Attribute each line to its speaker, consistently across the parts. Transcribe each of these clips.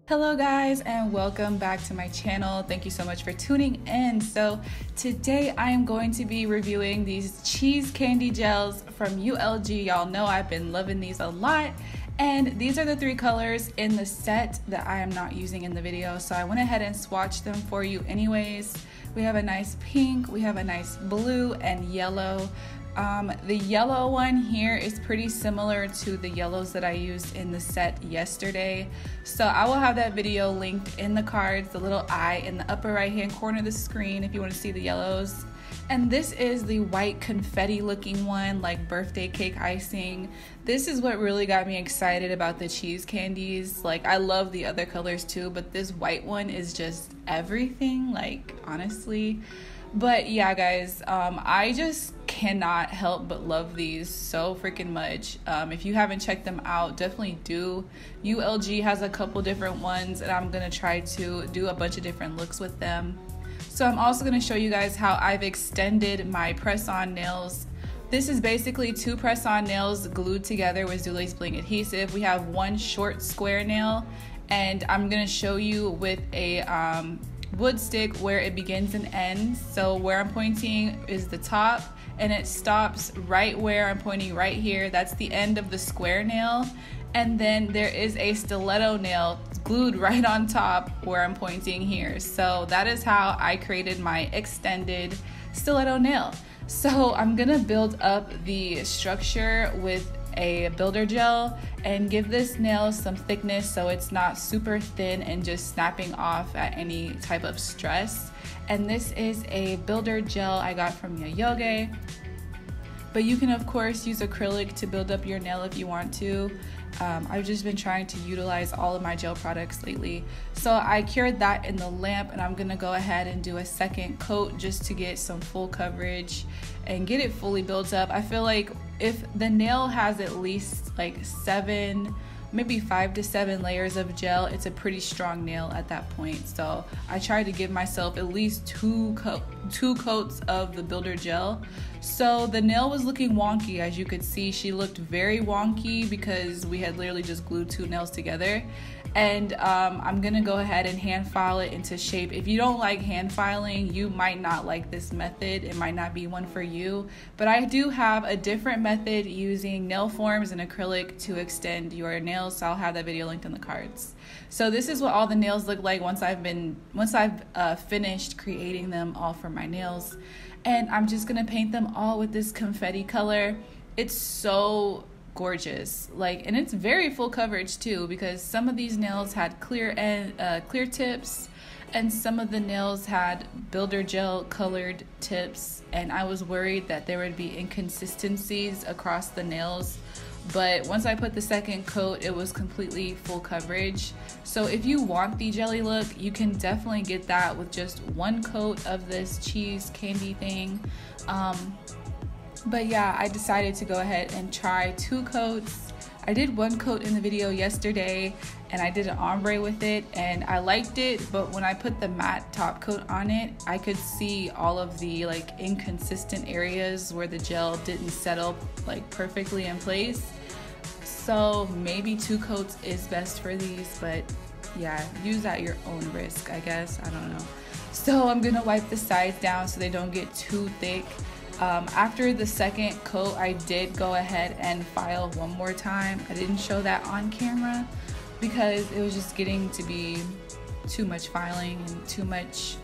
Speaker 1: Hello guys, and welcome back to my channel. Thank you so much for tuning in. So today I am going to be reviewing these cheese candy gels from ULG. Y'all know I've been loving these a lot, and these are the three colors in the set that I am not using in the video, so I went ahead and swatched them for you anyways. We have a nice pink, we have a nice blue and yellow. The yellow one here is pretty similar to the yellows that I used in the set yesterday. So I will have that video linked in the cards, the little eye in the upper right hand corner of the screen if you want to see the yellows. And this is the white confetti looking one, like birthday cake icing. This is what really got me excited about the cheese candies. Like, I love the other colors too, but this white one is just everything, like, honestly. But yeah guys, I just cannot help but love these so freaking much. If you haven't checked them out, definitely do. ULG has a couple different ones, and I'm gonna try to do a bunch of different looks with them. So I'm also gonna show you guys how I've extended my press-on nails. This is basically two press-on nails glued together with Zule's Bling adhesive. We have one short square nail, and I'm gonna show you with a wood stick where it begins and ends. So where I'm pointing is the top, and it stops right where I'm pointing right here. That's the end of the square nail. And then there is a stiletto nail glued right on top where I'm pointing here. So that is how I created my extended stiletto nail. So I'm gonna build up the structure with a builder gel and give this nail some thickness so it's not super thin and just snapping off at any type of stress. And this is a builder gel I got from Yoyoge, but you can of course use acrylic to build up your nail if you want to. I've just been trying to utilize all of my gel products lately. So I cured that in the lamp, and I'm gonna go ahead and do a second coat just to get some full coverage and get it fully built up. I feel like if the nail has at least like 7, maybe 5 to 7 layers of gel, it's a pretty strong nail at that point. So I tried to give myself at least two coats of the builder gel. So the nail was looking wonky. As you could see, she looked very wonky because we had literally just glued 2 nails together. And I'm gonna go ahead and hand file it into shape. If you don't like hand filing, you might not like this method. It might not be one for you, but I do have a different method using nail forms and acrylic to extend your nails. So I'll have that video linked in the cards. So this is what all the nails look like once I've finished creating them all for my nails. And I'm just gonna paint them all with this confetti color. It's so gorgeous, like, and it's very full coverage too, because some of these nails had clear tips, and some of the nails had builder gel colored tips, and I was worried that there would be inconsistencies across the nails. But once I put the second coat, it was completely full coverage. So if you want the jelly look, you can definitely get that with just one coat of this cheese candy thing. But yeah, I decided to go ahead and try 2 coats. I did 1 coat in the video yesterday, and I did an ombre with it, and I liked it, but when I put the matte top coat on it, I could see all of the like inconsistent areas where the gel didn't settle like perfectly in place. So maybe 2 coats is best for these, but yeah, use at your own risk, I guess. I don't know. So I'm gonna wipe the sides down so they don't get too thick. After the second coat, I did go ahead and file one more time. I didn't show that on camera because it was just getting to be too much filing and too much.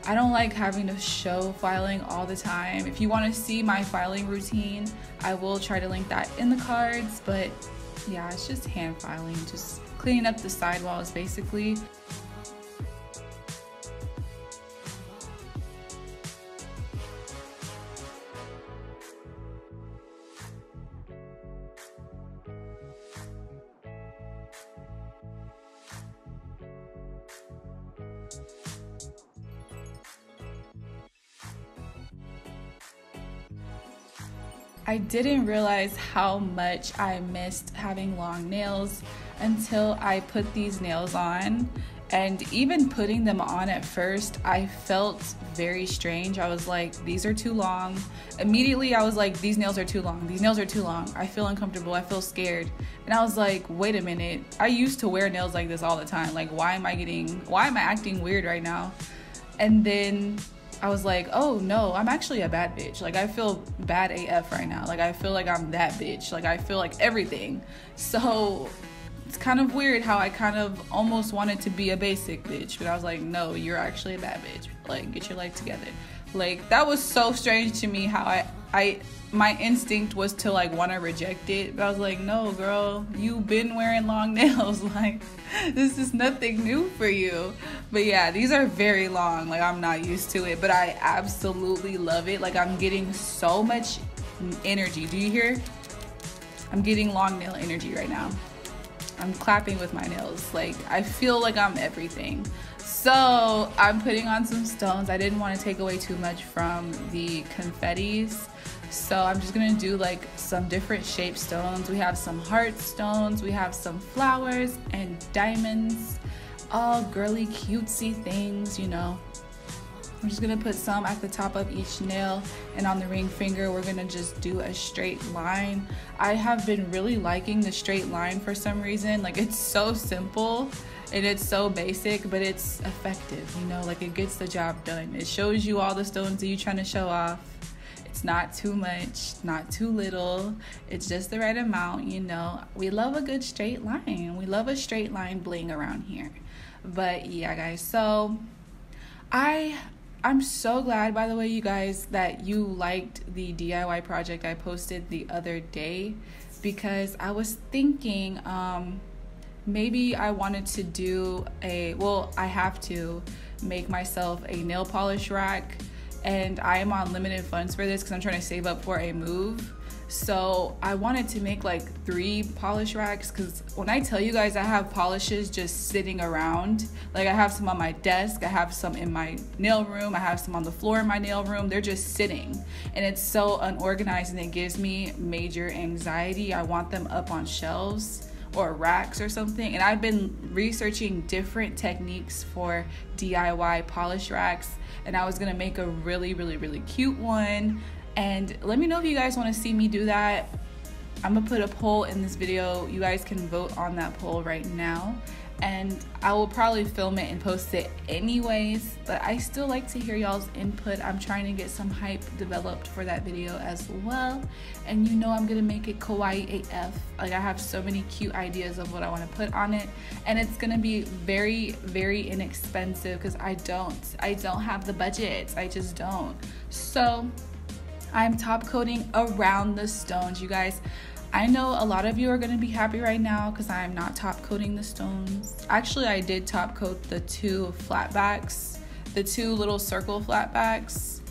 Speaker 1: I don't like having to show filing all the time. If you want to see my filing routine, I will try to link that in the cards, but yeah, it's just hand filing, just cleaning up the sidewalls basically. I didn't realize how much I missed having long nails until I put these nails on, And even putting them on at first, I felt very strange. I was like, these are too long. Immediately, I was like, these nails are too long. These nails are too long. I feel uncomfortable. I feel scared. And I was like, wait a minute. I used to wear nails like this all the time. Like, why am I acting weird right now? And then I was like, oh no, I'm actually a bad bitch. Like, I feel bad AF right now. Like, I feel like I'm that bitch. Like, I feel like everything. So it's kind of weird how I kind of almost wanted to be a basic bitch, but I was like, no, you're actually a bad bitch. Like, get your life together. Like, that was so strange to me how my instinct was to like want to reject it, but I was like, no girl, you've been wearing long nails. Like, this is nothing new for you. But yeah, these are very long. Like, I'm not used to it, but I absolutely love it. Like, I'm getting so much energy. Do you hear? I'm getting long nail energy right now. I'm clapping with my nails. Like, I feel like I'm everything. So I'm putting on some stones. I didn't want to take away too much from the confettis, so I'm just gonna do like some different shaped stones. We have some heart stones, we have some flowers and diamonds, all girly cutesy things, you know. I'm just gonna put some at the top of each nail, and on the ring finger we're gonna just do a straight line. I have been really liking the straight line for some reason. Like, it's so simple and it's so basic, but it's effective, you know. Like, it gets the job done. It shows you all the stones that you're trying to show off. It's not too much, not too little. It's just the right amount, you know. We love a good straight line. We love a straight line bling around here. But yeah, guys, so I'm so glad, by the way, you guys, that you liked the DIY project I posted the other day, because I was thinking maybe I wanted to do I have to make myself a nail polish rack, and I am on limited funds for this because I'm trying to save up for a move. So I wanted to make like 3 polish racks, because when I tell you guys I have polishes just sitting around, like I have some on my desk, I have some in my nail room, I have some on the floor in my nail room. They're just sitting and it's so unorganized and it gives me major anxiety. I want them up on shelves or racks or something. And I've been researching different techniques for DIY polish racks, and I was gonna make a really cute one. And let me know if you guys want to see me do that. I'm gonna put a poll in this video. You guys can vote on that poll right now, and I will probably film it and post it anyways, but I still like to hear y'all's input. I'm trying to get some hype developed for that video as well, and you know I'm gonna make it kawaii AF. Like, I have so many cute ideas of what I want to put on it, and it's gonna be very inexpensive because I don't have the budget. I just don't. So I'm top coating around the stones, you guys. I know a lot of you are going to be happy right now because I am not top coating the stones. Actually, I did top coat the 2 flatbacks, the 2 little circle flatbacks,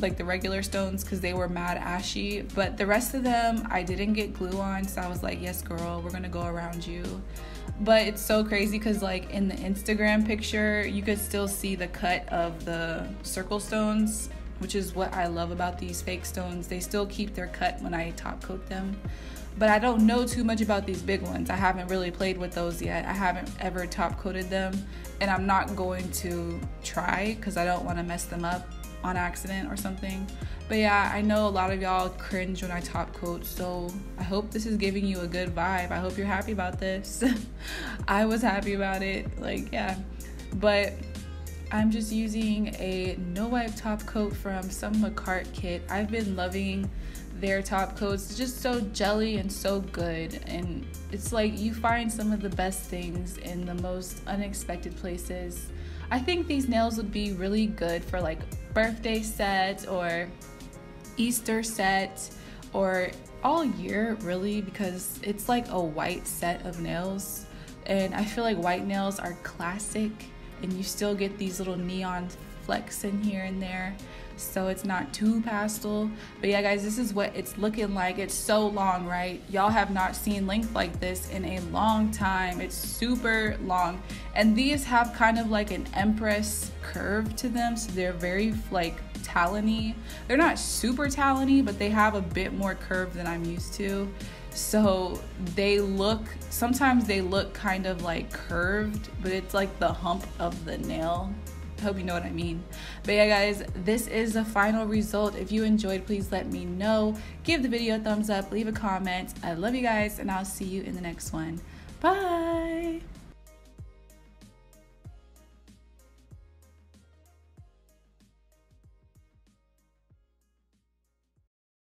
Speaker 1: like the regular stones, because they were mad ashy. But the rest of them, I didn't get glue on, so I was like, yes, girl, we're going to go around you. But it's so crazy because, like, in the Instagram picture, you could still see the cut of the circle stones, which is what I love about these fake stones. They still keep their cut when I top coat them. But I don't know too much about these big ones. I haven't really played with those yet. I haven't ever top coated them, and I'm not going to try because I don't want to mess them up on accident or something. But yeah, I know a lot of y'all cringe when I top coat, so I hope this is giving you a good vibe. I hope you're happy about this. I was happy about it, like, yeah. But I'm just using a no wipe top coat from some McCart kit. I've been loving their top coats. It's just so jelly and so good, and it's like you find some of the best things in the most unexpected places. I think these nails would be really good for like birthday sets or Easter set, or all year really, because it's like a white set of nails, and I feel like white nails are classic, and you still get these little neon flecks in here and there, so it's not too pastel. But yeah, guys, this is what it's looking like. It's so long, right? Y'all have not seen length like this in a long time. It's super long, and these have kind of like an empress curve to them, so they're very like talony. They're not super talony, but they have a bit more curve than I'm used to. So sometimes they look kind of like curved, but it's like the hump of the nail. I hope you know what I mean. But yeah, guys, this is the final result. If you enjoyed, please let me know. Give the video a thumbs up, leave a comment. I love you guys, and I'll see you in the next one. Bye.